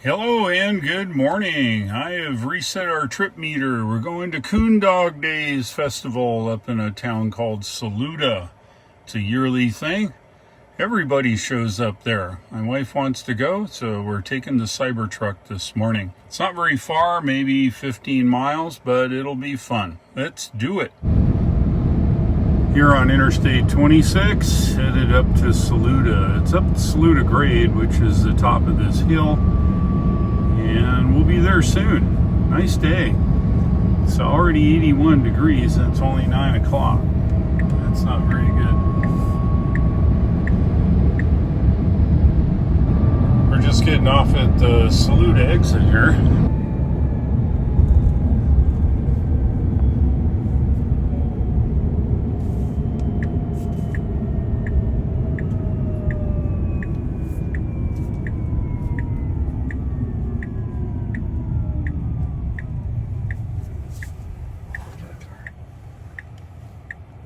Hello and good morning. I have reset our trip meter. We're going to Coon Dog Day Festival up in a town called Saluda. It's a yearly thing. Everybody shows up there. My wife wants to go, so we're taking the Cybertruck this morning. It's not very far, maybe 15 miles, but it'll be fun. Let's do it. Here on Interstate 26, headed up to Saluda. It's up the Saluda grade, which is the top of this hill. And we'll be there soon. Nice day. It's already 81 degrees and it's only 9 o'clock. That's not very good. We're just getting off at the Saluda exit here.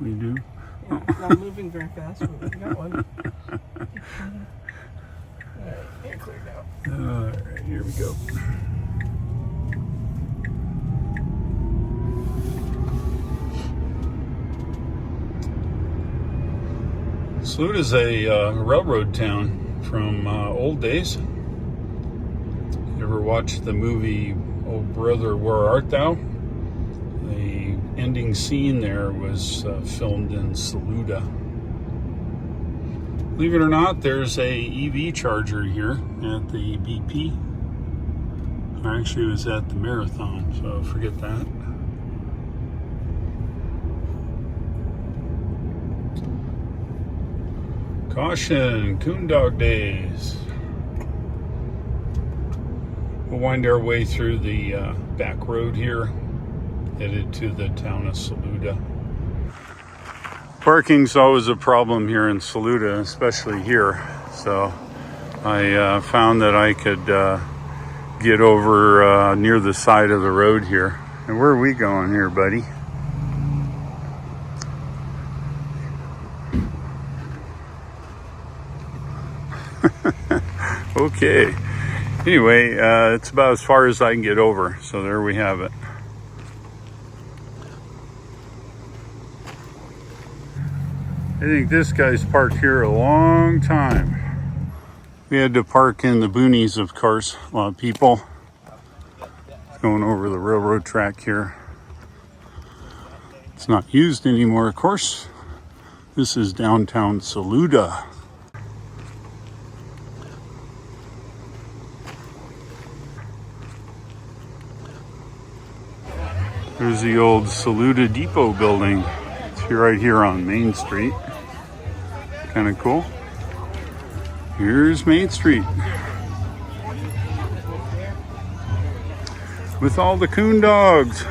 We do? Yeah, it's not moving very fast, but we got one. Alright, you're cleared out. Alright, here we go. Saluda is a railroad town from old days. You ever watched the movie Oh Brother, Where Art Thou? The ending scene there was filmed in Saluda. Believe it or not, there's a EV charger here at the BP. I actually was at the marathon, so forget that. Caution, Coon Dog Days. We'll wind our way through the back road here, headed to the town of Saluda. Parking's always a problem here in Saluda, especially here. So I found that I could get over near the side of the road here. And where are we going here, buddy? Okay. Anyway, it's about as far as I can get over. So there we have it. I think this guy's parked here a long time. We had to park in the boonies, of course. A lot of people going over the railroad track here. It's not used anymore, of course. This is downtown Saluda. There's the old Saluda Depot building. It's right here on Main Street. Kind of cool. Here's Main Street with all the coon dogs.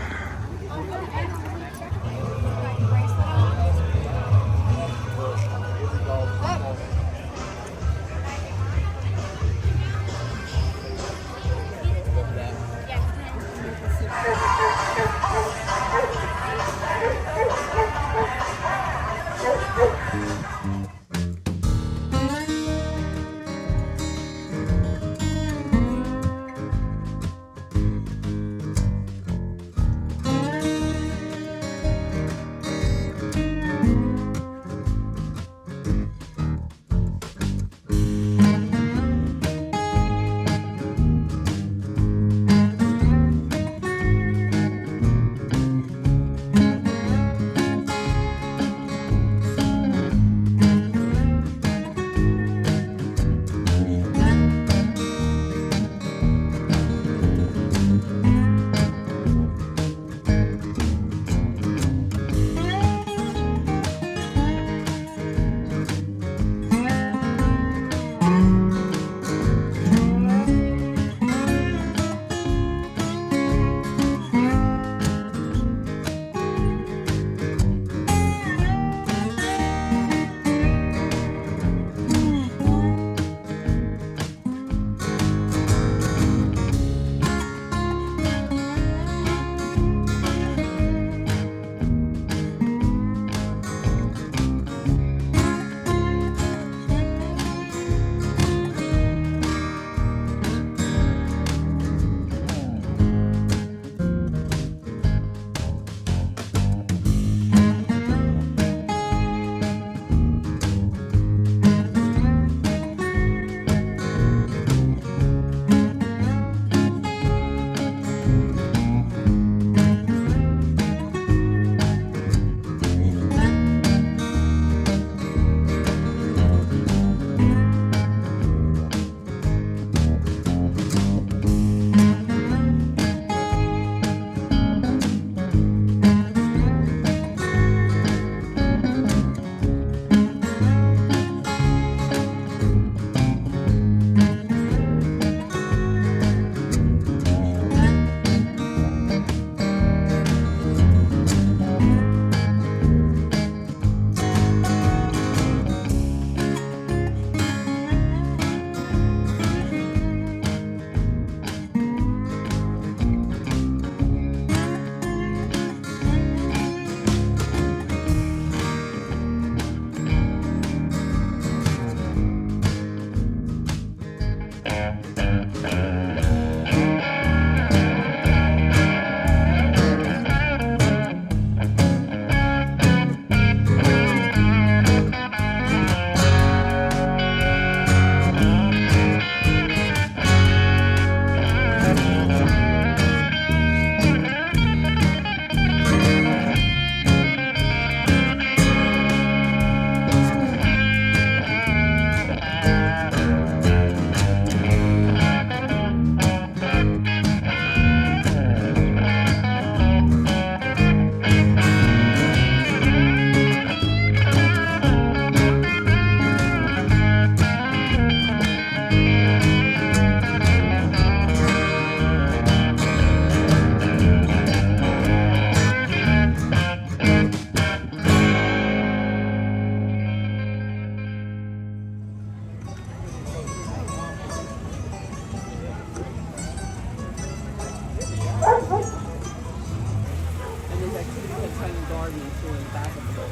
tiny garden too in the back of the boat.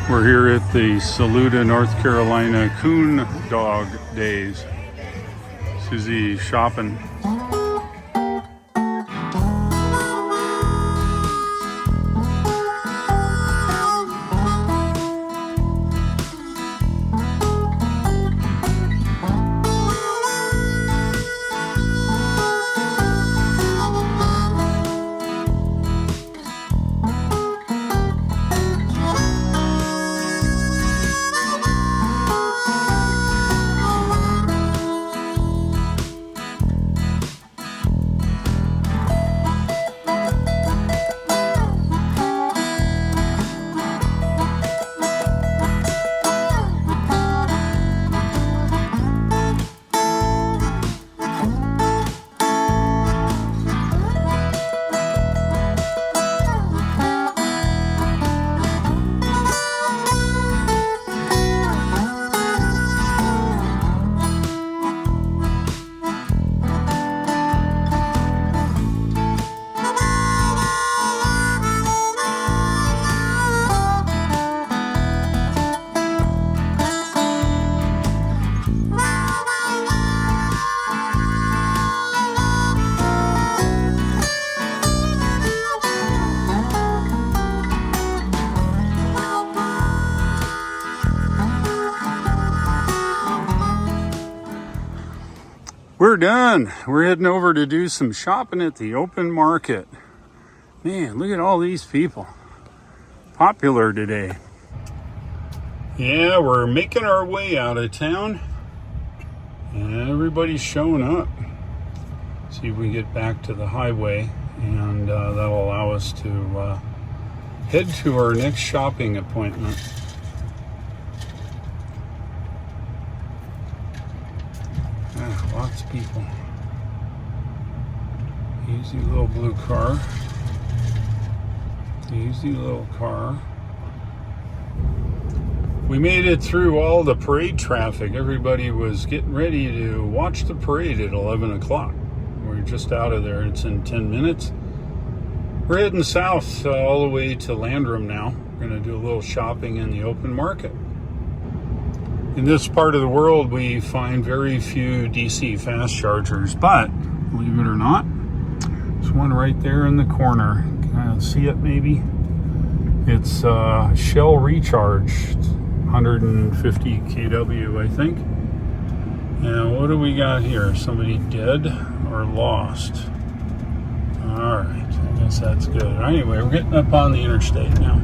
We're here at the Saluda, North Carolina Coon Dog Days. Susie shopping. We're done. We're heading over to do some shopping at the open market. Man, look at all these people. Popular today. Yeah, we're making our way out of town. And everybody's showing up. See if we can get back to the highway. And that'll allow us to head to our next shopping appointment. Lots of people. Easy little blue car. Easy little car. We made it through all the parade traffic. Everybody was getting ready to watch the parade at 11 o'clock. We're just out of there. It's in 10 minutes. We're heading south all the way to Landrum now. We're going to do a little shopping in the open market. In this part of the world, we find very few DC fast chargers, but believe it or not, there's one right there in the corner. Can I see it maybe? It's Shell Recharge, 150 kW, I think. And what do we got here? Somebody dead or lost? All right, I guess that's good. Anyway, we're getting up on the interstate now.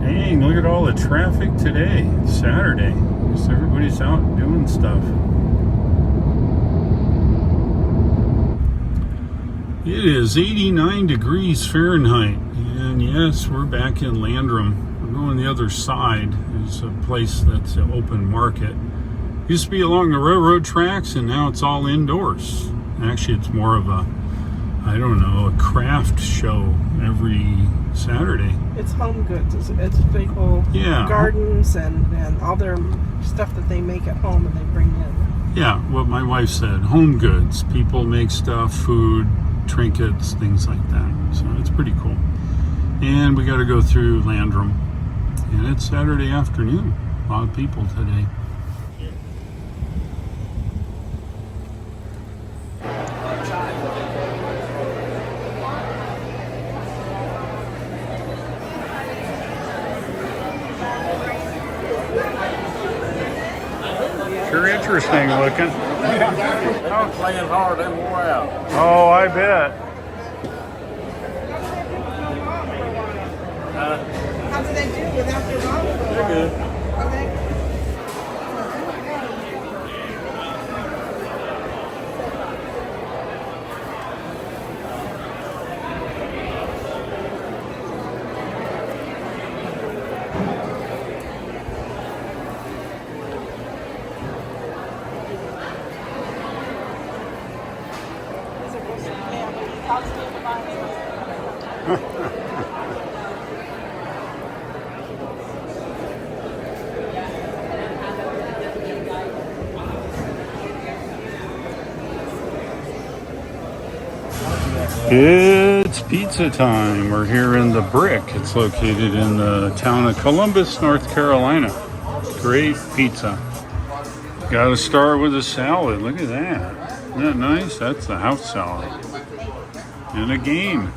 Dang, look at all the traffic today. It's Saturday. I guess everybody's out doing stuff. It is 89 degrees Fahrenheit. And yes, we're back in Landrum. We're going the other side. There's a place that's an open market. Used to be along the railroad tracks, and now it's all indoors. Actually, it's more of a, I don't know, a craft show every Saturday. It's home goods. It's big whole gardens and all their stuff that they make at home and they bring in. Yeah, what my wife said, home goods. People make stuff, food, trinkets, things like that. So it's pretty cool. And we got to go through Landrum. And it's Saturday afternoon. A lot of people today. Sure interesting looking. I'm playing hard and wore out. Oh, I bet. How do they do without their mom? They're good. Are they? It's pizza time. We're here in the Brick. It's located in the town of Columbus, North Carolina. Great pizza. Got to start with a salad. Look at that. Isn't that nice? That's the house salad. And a game.